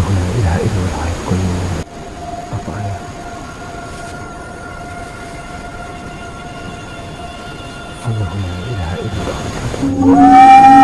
الله لا إله إلا هو الحي القيوم. Apa ya? Allah la ilaha illa anta.